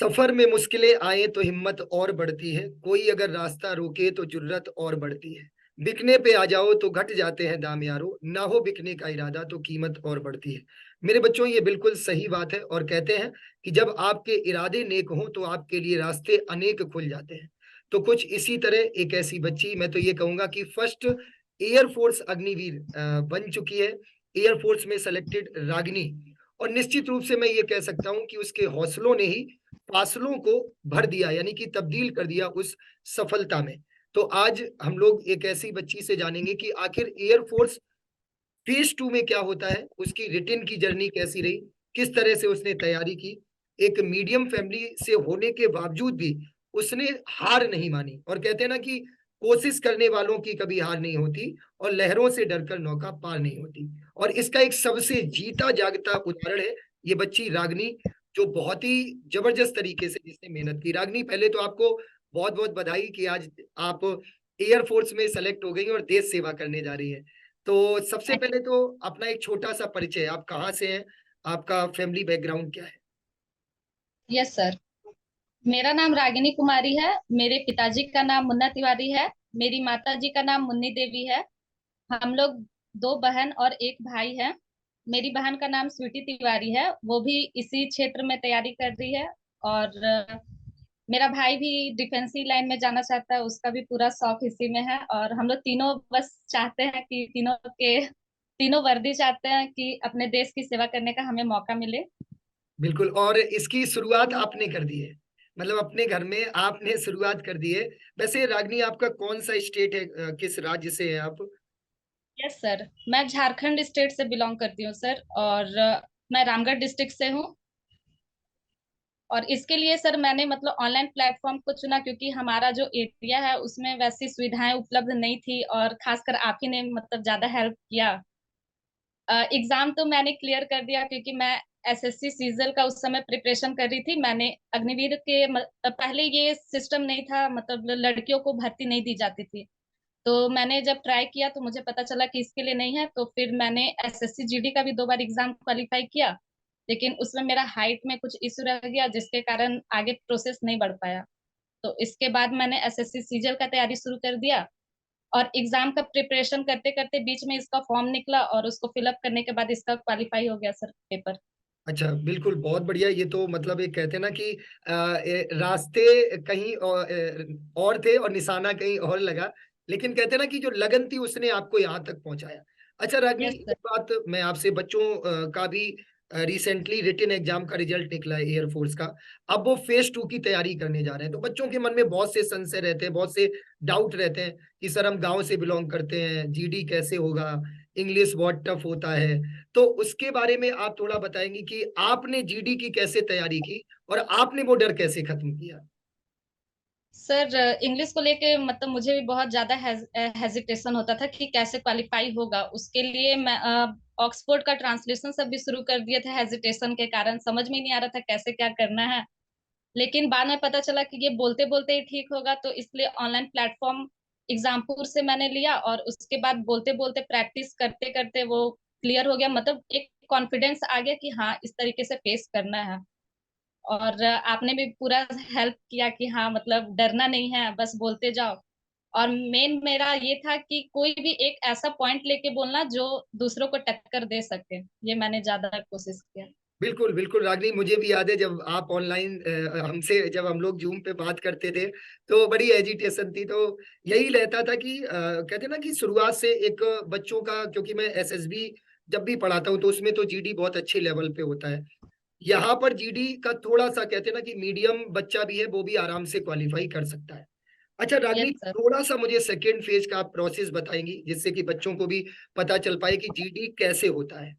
सफर में मुश्किलें आए तो हिम्मत और बढ़ती है, कोई अगर रास्ता रोके तो जुर्रत और बढ़ती है। बिकने पे आ जाओ तो घट जाते हैं दाम यारो, ना हो बिकने का इरादा तो कीमत और बढ़ती है। मेरे बच्चों, ये बिल्कुल सही बात है। और कहते हैं कि जब आपके इरादे नेक हों तो आपके लिए रास्ते अनेक खुल जाते हैं। तो कुछ इसी तरह एक ऐसी बच्ची, मैं तो ये कहूंगा कि फर्स्ट एयरफोर्स अग्निवीर बन चुकी है, एयरफोर्स में सेलेक्टेड रागिनी। और निश्चित रूप से मैं ये कह सकता हूं कि उसके हौसलों ने ही फासलों को भर दिया, यानी कि तब्दील कर दिया उस सफलता में। तो आज हम लोग एक ऐसी बच्ची से जानेंगे कि आखिर एयरफोर्स फेज 2 में क्या होता है, उसकी रिटेन की जर्नी कैसी रही, किस तरह से उसने तैयारी की। एक मीडियम फैमिली से होने के बावजूद भी उसने हार नहीं मानी। और कहते हैं ना कि कोशिश करने वालों की कभी हार नहीं होती, और लहरों से डरकर नौका पार नहीं होती। और इसका एक सबसे जीता जागता उदाहरण है ये बच्ची रागनी, जो बहुत ही जबरदस्त तरीके से जिसने मेहनत की। रागनी, पहले तो आपको बहुत बहुत बधाई कि आज आप एयरफोर्स में सेलेक्ट हो गई और देश सेवा करने जा रही है। तो सबसे पहले तो अपना एक छोटा सा परिचय, आप कहाँ से हैं, आपका फैमिली बैकग्राउंड क्या है? Yes sir. मेरा नाम रागिनी कुमारी है। मेरे पिताजी का नाम मुन्ना तिवारी है। मेरी माता जी का नाम मुन्नी देवी है। हम लोग दो बहन और एक भाई है। मेरी बहन का नाम स्वीटी तिवारी है, वो भी इसी क्षेत्र में तैयारी कर रही है। और मेरा भाई भी डिफेंसी लाइन में जाना चाहता है, उसका भी पूरा शौक इसी में है। और हम लोग तीनों बस चाहते हैं कि तीनों वर्दी चाहते हैं कि अपने देश की सेवा करने का हमें मौका मिले। बिल्कुल। और इसकी शुरुआत आपने कर दी है, मतलब अपने घर में आपने शुरुआत कर दी है। वैसे रागनी, आपका कौन सा स्टेट है, किस राज्य से है आप? यस सर, मैं झारखंड स्टेट से बिलोंग करती हूँ सर। और मैं रामगढ़ डिस्ट्रिक्ट से हूँ। और इसके लिए सर मैंने मतलब ऑनलाइन प्लेटफॉर्म को चुना, क्योंकि हमारा जो एरिया है उसमें वैसी सुविधाएं उपलब्ध नहीं थी, और खासकर आप ही ने मतलब ज्यादा हेल्प किया। एग्जाम तो मैंने क्लियर कर दिया, क्योंकि मैं एसएससी सीजल का उस समय प्रिपरेशन कर रही थी। मैंने अग्निवीर के पहले ये सिस्टम नहीं था, मतलब लड़कियों को भर्ती नहीं दी जाती थी। तो मैंने जब ट्राई किया तो मुझे पता चला कि इसके लिए नहीं है, तो फिर मैंने एसएससी जीडी का भी 2 बार एग्जाम क्वालिफाई किया। लेकिन उसमें मेरा हाइट में कुछ इशू रह गया, जिसके कारण आगे प्रोसेस नहीं बढ़ पाया। तो इसके बाद मैंने एसएससी सीजल का तैयारी शुरू कर दिया। और एग्जाम का प्रिपरेशन करते करते बीच में इसका फॉर्म निकला, और उसको फिलअप करने के बाद इसका क्वालिफाई हो गया सर पेपर। अच्छा, बिल्कुल, बहुत बढ़िया। ये तो मतलब एक कहते हैं ना कि रास्ते कहीं और थे और निशाना कहीं और लगा, लेकिन कहते हैं ना कि जो लगन थी उसने आपको यहाँ तक पहुंचाया। अच्छा रागनी, यस एक सर। बात मैं आपसे, बच्चों का भी रिसेंटली रिटन एग्जाम का रिजल्ट निकला है एयरफोर्स का। अब वो फेज 2 की तैयारी करने जा रहे हैं, तो बच्चों के मन में बहुत से संशय रहते हैं, बहुत से डाउट रहते हैं कि सर हम गांव से बिलोंग करते हैं, जीडी कैसे होगा, इंग्लिश बहुत टफ होता है। तो उसके बारे में आप थोड़ा बताएंगे कि आपने जीडी की कैसे तैयारी की और आपने वो डर कैसे खत्म किया? सर इंग्लिश को लेके मतलब मुझे भी बहुत ज्यादा हेजिटेशन होता था कि कैसे क्वालिफाई होगा। उसके लिए मैं ऑक्सफोर्ड का ट्रांसलेशन सब भी शुरू कर दिए थे, हेजिटेशन के कारण समझ में नहीं आ रहा था कैसे क्या करना है। लेकिन बाद में पता चला कि ये बोलते बोलते ही ठीक होगा, तो इसलिए ऑनलाइन प्लेटफॉर्म एग्जामपुर से मैंने लिया। और उसके बाद बोलते बोलते प्रैक्टिस करते करते वो क्लियर हो गया, मतलब एक कॉन्फिडेंस आ गया कि हाँ इस तरीके से फेस करना है। और आपने भी पूरा हेल्प किया कि हाँ मतलब डरना नहीं है, बस बोलते जाओ। और मेन मेरा ये था कि कोई भी एक ऐसा पॉइंट लेके बोलना जो दूसरों को टक्कर दे सके, ये मैंने ज्यादा कोशिश किया। बिल्कुल बिल्कुल रागनी, मुझे भी याद है जब आप ऑनलाइन हमसे, जब हम लोग जूम पे बात करते थे तो बड़ी एजिटेशन थी। तो यही रहता था कि कहते ना कि शुरुआत से एक बच्चों का, क्योंकि मैं एसएसबी जब भी पढ़ाता हूँ तो उसमें तो जीडी बहुत अच्छे लेवल पे होता है। यहाँ पर जीडी का थोड़ा सा कहते हैं ना कि मीडियम बच्चा भी है वो भी आराम से क्वालिफाई कर सकता है। अच्छा रागनी, यस सर। थोड़ा सा मुझे सेकेंड फेज का आप प्रोसेस बताएंगी जिससे कि बच्चों को भी पता चल पाए कि जीडी कैसे होता है?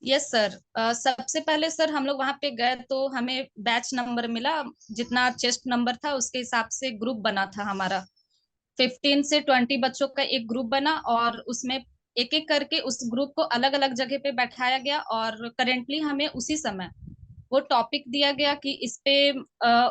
Yes sir. सबसे पहले सर हम लोग वहां पे गए तो हमें बैच नंबर मिला। जितना चेस्ट नंबर था उसके हिसाब से ग्रुप बना था हमारा। 15 से 20 बच्चों का एक ग्रुप बना, और उसमें एक एक करके उस ग्रुप को अलग अलग जगह पे बैठाया गया। और करेंटली हमें उसी समय वो टॉपिक दिया गया कि इस पे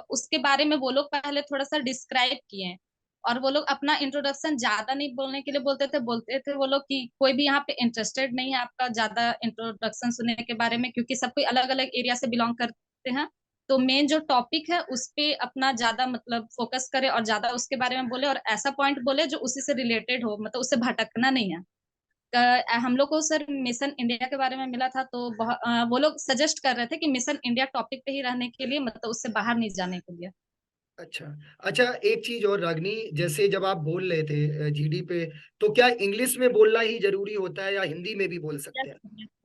उसके बारे में वो लोग पहले थोड़ा सा डिस्क्राइब किए। और वो लोग अपना इंट्रोडक्शन ज्यादा नहीं बोलने के लिए बोलते थे वो लोग कि कोई भी यहाँ पे इंटरेस्टेड नहीं है आपका ज्यादा इंट्रोडक्शन सुनने के बारे में, क्योंकि सब कोई अलग अलग एरिया से बिलोंग करते हैं। तो मेन जो टॉपिक है उस पे अपना ज्यादा मतलब फोकस करे और ज्यादा उसके बारे में बोले, और ऐसा पॉइंट बोले जो उसी से रिलेटेड हो, मतलब उससे भटकना नहीं है। हम लोग को सर मिशन इंडिया के बारे में मिला था, तो वो लोग सजेस्ट कर रहे थे कि मिशन इंडिया टॉपिक पे ही रहने के लिए, मतलब उससे बाहर नहीं जाने के लिए। अच्छा। अच्छा, एक चीज और रागनी, जैसे जब आप बोल रहे थे जीडी पे, तो क्या इंग्लिश में बोलना ही जरूरी होता है या हिंदी में भी बोल सकते हैं?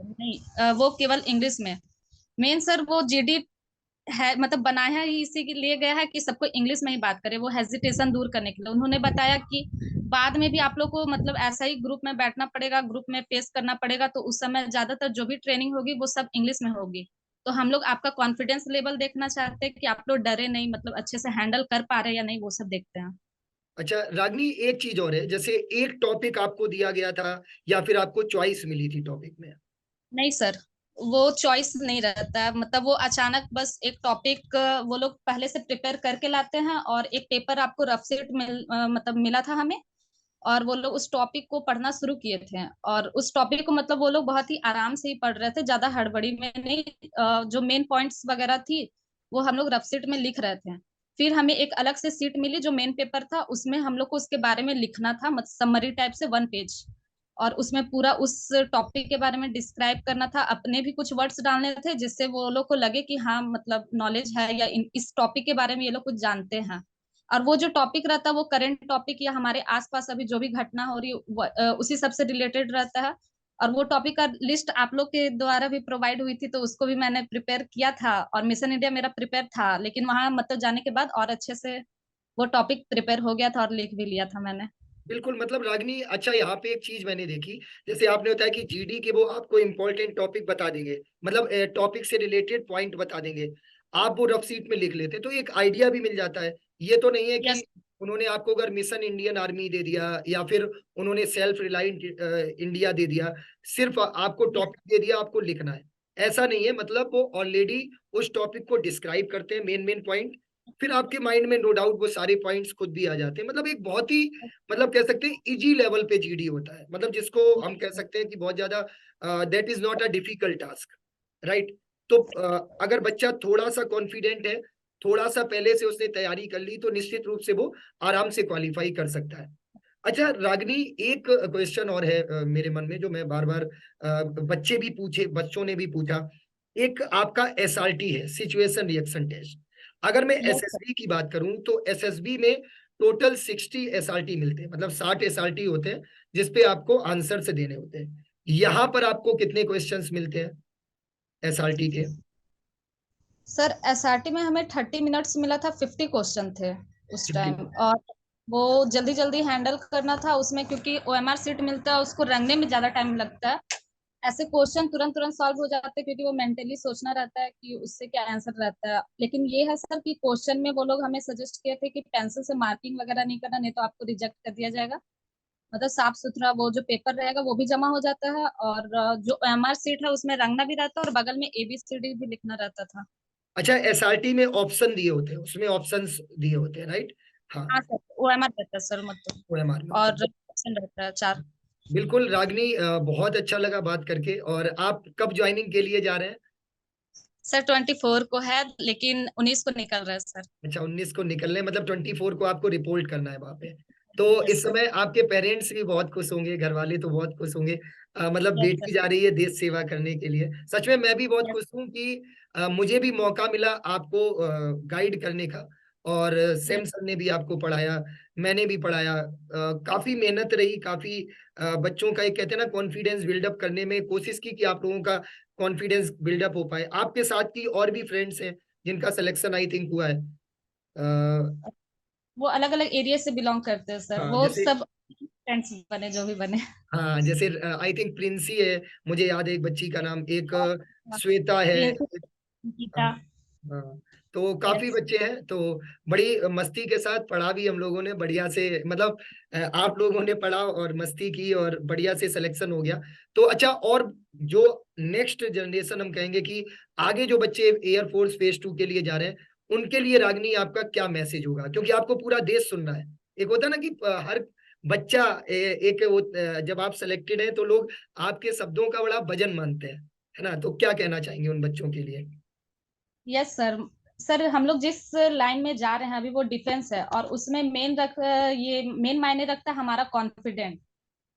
नहीं, वो केवल इंग्लिश में। मेन सर वो जीडी है, मतलब बनाया ही इसी के लिए गया है कि सबको इंग्लिश में ही बात करे, वो हेजिटेशन दूर करने के लिए। उन्होंने बताया कि बाद में भी आप लोग को मतलब ऐसा ही ग्रुप में बैठना पड़ेगा, ग्रुप में फेस करना पड़ेगा, तो उस समय ज्यादातर जो भी ट्रेनिंग होगी वो सब इंग्लिश में होगी। तो हम लोग आपका कॉन्फिडेंस लेवल देखना चाहते हैं कि आप लोग डरे नहीं, मतलब अच्छे से हैंडल कर पा रहे हैं या नहीं, वो सब देखते हैं। अच्छा रागनी, एक चीज और है, जैसे एक टॉपिक आपको दिया गया था या फिर आपको चॉइस मिली थी टॉपिक में? नहीं सर, वो चॉइस नहीं रहता है, मतलब वो अचानक बस एक टॉपिक वो लोग पहले से प्रिपेयर करके लाते हैं, और एक पेपर आपको रफ सेट मतलब मिला था हमें, और वो लोग उस टॉपिक को पढ़ना शुरू किए थे। और उस टॉपिक को मतलब वो लोग बहुत ही आराम से ही पढ़ रहे थे, ज्यादा हड़बड़ी में नहीं। जो मेन पॉइंट्स वगैरह थी वो हम लोग रफ शीट में लिख रहे थे। फिर हमें एक अलग से सीट मिली जो मेन पेपर था, उसमें हम लोग को उसके बारे में लिखना था, मतलब समरी टाइप से 1 पेज। और उसमें पूरा उस टॉपिक के बारे में डिस्क्राइब करना था, अपने भी कुछ वर्ड्स डालने थे जिससे वो लोग को लगे कि हाँ मतलब नॉलेज है, या इस टॉपिक के बारे में ये लोग कुछ जानते हैं। और वो जो टॉपिक रहता है वो करंट टॉपिक या हमारे आसपास अभी जो भी घटना हो रही है उसी सब से रिलेटेड रहता है। और वो टॉपिक का लिस्ट आप लोग के द्वारा भी प्रोवाइड हुई थी, तो उसको भी मैंने प्रिपेयर किया था, और मिशन इंडिया मेरा प्रिपेयर था, लेकिन वहां मतलब जाने के बाद और अच्छे से वो टॉपिक प्रिपेयर हो गया था और लिख भी लिया था मैंने। बिल्कुल, मतलब रागनी, अच्छा यहाँ पे एक चीज मैंने देखी, जैसे आपने बताया कि जीडी के वो आपको इम्पोर्टेंट टॉपिक बता देंगे, मतलब टॉपिक से रिलेटेड पॉइंट बता देंगे, आप वो रफ शीट में लिख लेते तो एक आइडिया भी मिल जाता है। ये तो नहीं है कि यस। उन्होंने आपको अगर मिशन इंडियन आर्मी दे दिया या फिर उन्होंने सेल्फ रिलायंट इंडिया दे दिया, सिर्फ आपको टॉपिक दे दिया, आपको लिखना है, ऐसा नहीं है। मतलब वो ऑलरेडी उस टॉपिक को डिस्क्राइब करते हैं, मेन मेन पॉइंट, फिर आपके माइंड में नो डाउट वो सारे पॉइंट्स खुद भी आ जाते हैं। मतलब एक बहुत ही, मतलब कह सकते हैं इजी लेवल पे जीडी होता है, मतलब जिसको हम कह सकते हैं कि बहुत ज्यादा that is not a difficult task, right? तो अगर बच्चा थोड़ा सा कॉन्फिडेंट है, थोड़ा सा पहले से उसने तैयारी कर ली, तो निश्चित रूप से वो आराम से क्वालिफाई कर सकता है। अच्छा रागनी, एक क्वेश्चन और है मेरे मन में, जो मैं बार बार बच्चे भी पूछे, बच्चों ने भी पूछा। एक आपका एसआरटी है, सिचुएशन रिएक्शन टेस्ट। अगर मैं यस सर। एसएसबी की बात करूं तो एसएसबी में टोटल 60 एसआरटी मिलते हैं, मतलब 60 एसआरटी होते हैं जिसपे आपको आंसर से देने होते हैं। यहाँ पर आपको कितने क्वेश्चंस मिलते हैं एसआरटी के? सर एसआरटी में हमें 30 मिनट्स मिला था, 50 क्वेश्चन थे उस 50। टाइम। और वो जल्दी जल्दी हैंडल करना था उसमें, क्योंकि ओएमआर सीट मिलता है उसको रंगने में ज्यादा टाइम लगता है। ऐसे क्वेश्चन तुरंत तुरंत सॉल्व हो जाते हैं, क्योंकि वो मेंटली सोचना रहता है कि उससे क्या आंसर रहता है। लेकिन ये है सर कि क्वेश्चन में वो लोग हमें सजेस्ट किए थे कि पेंसिल से मार्किंग वगैरह नहीं करना, नहीं तो आपको रिजेक्ट कर दिया जाएगा। मतलब साफ सुथरा वो जो पेपर रहेगा वो भी जमा हो जाता है, और जो ओएमआर सीट है उसमें रंगना भी रहता है, और बगल में एबीसीडी भी लिखना रहता था। अच्छा, एसआरटी में ऑप्शन दिए होते हैं, उसमें ऑप्शंस दिए होते हैं, राइट? हाँ, हाँ सर, ओएमआर रहता है सर मतलब। ओएमआर में होता और है। ऑप्शन रहता है 4। बिल्कुल रागनी, बहुत अच्छा लगा बात करके। और आप कब ज्वाइनिंग के लिए जा रहे हैं? सर 24 को है, लेकिन 19 को निकल रहा है सर। अच्छा, 19 को निकलने, मतलब 24 को आपको रिपोर्ट करना है वहां पे। तो यस इस सर। समय आपके पेरेंट्स भी बहुत खुश होंगे, घर वाले तो बहुत खुश होंगे। मतलब यस सर। बेटी जा रही है देश सेवा करने के लिए। सच में मैं भी बहुत यस। खुश हूँ कि मुझे भी मौका मिला आपको गाइड करने का। और सैम यस। सर ने भी आपको पढ़ाया, मैंने भी पढ़ाया। काफी मेहनत रही, काफी बच्चों का एक कहते हैं ना कॉन्फिडेंस बिल्डअप करने में कोशिश की कि आप लोगों का कॉन्फिडेंस बिल्डअप हो पाए। आपके साथ की और भी फ्रेंड्स हैं जिनका सिलेक्शन आई थिंक हुआ है। वो अलग अलग एरिया से बिलोंग करते हैं सर, हाँ वो जैसे, सब फ्रेंड्स बने जो भी बने। हाँ जैसे आई थिंक प्रिंसी है, मुझे याद है एक बच्ची का नाम, एक श्वेता है, प्रिंसिपल हाँ। गीता। हाँ, तो काफी यस। बच्चे हैं। तो बड़ी मस्ती के साथ पढ़ा भी हम लोगों ने बढ़िया से, मतलब आप लोगों ने पढ़ा और मस्ती की और बढ़िया से सिलेक्शन हो गया। तो अच्छा, और जो नेक्स्ट जनरेशन हम कहेंगे कि आगे जो बच्चे एयरफोर्स फेज 2 के लिए जा रहे हैं, उनके लिए रागनी आपका क्या मैसेज होगा? क्योंकि आपको पूरा देश सुनना है। एक होता है ना कि हर बच्चा एक वो जब आप सिलेक्टेड है तो लोग आपके शब्दों का बड़ा वजन मानते हैं, है ना? तो क्या कहना चाहेंगे उन बच्चों के लिए? यस सर, सर हम लोग जिस लाइन में जा रहे हैं अभी वो डिफेंस है, और उसमें ये मेन मायने रखता है हमारा कॉन्फिडेंट।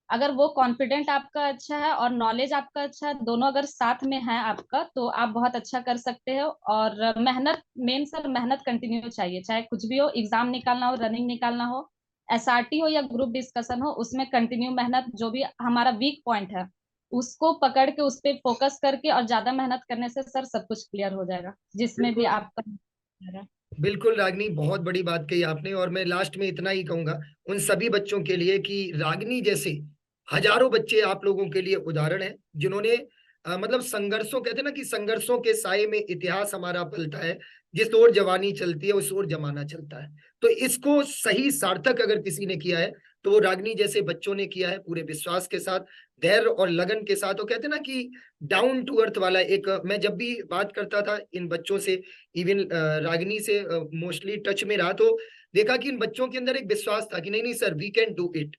अगर वो कॉन्फिडेंट आपका अच्छा है और नॉलेज आपका अच्छा है, दोनों अगर साथ में है आपका, तो आप बहुत अच्छा कर सकते हो। और मेहनत, मेन सर मेहनत कंटिन्यू चाहिए, चाहे कुछ भी हो, एग्जाम निकालना हो, रनिंग निकालना हो, एसआरटी हो या ग्रुप डिस्कशन हो, उसमें कंटिन्यू मेहनत, जो भी हमारा वीक पॉइंट है उसको पकड़ के उस पर फोकस करके और ज्यादा मेहनत करने से सर सब कुछ क्लियर हो जाएगा, जिसमें भी बिल्कुल आपका। बिल्कुल रागनी, बहुत बड़ी बात कही आपने। और मैं लास्ट में इतना ही कहूंगा उन सभी बच्चों के लिए कि रागनी जैसे हजारों बच्चे आप लोगों के लिए उदाहरण हैं, जिन्होंने मतलब संघर्षों, कहते हैं ना कि संघर्षों के साए में इतिहास हमारा पलता है। जिस ओर जवानी चलती है उस ओर जमाना चलता है। तो इसको सही सार्थक अगर किसी ने किया है तो वो रागनी जैसे बच्चों ने किया है, पूरे विश्वास के साथ, धैर्य और लगन के साथ। वो कहते हैं ना कि डाउन टू अर्थ वाला एक, मैं जब भी बात करता था इन बच्चों से, इवन रागिनी से मोस्टली टच में रहा, तो देखा कि इन बच्चों के अंदर एक विश्वास था कि नहीं नहीं sir, we can do it.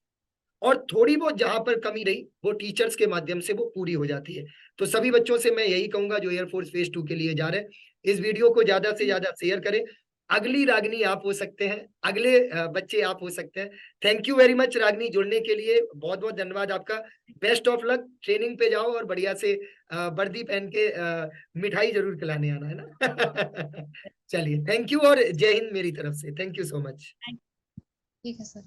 और थोड़ी बहुत जहां पर कमी रही वो टीचर्स के माध्यम से वो पूरी हो जाती है। तो सभी बच्चों से मैं यही कहूंगा जो एयरफोर्स फेज 2 के लिए जा रहे हैं, इस वीडियो को ज्यादा से ज्यादा शेयर करें। अगली रागनी आप हो सकते हैं, अगले बच्चे आप हो सकते हैं। थैंक यू वेरी मच रागनी, जुड़ने के लिए बहुत बहुत धन्यवाद आपका। बेस्ट ऑफ लक, ट्रेनिंग पे जाओ और बढ़िया से वर्दी पहन के मिठाई जरूर खिलाने आना, है ना? चलिए, थैंक यू और जय हिंद मेरी तरफ से। Thank you so much. ठीक है सर।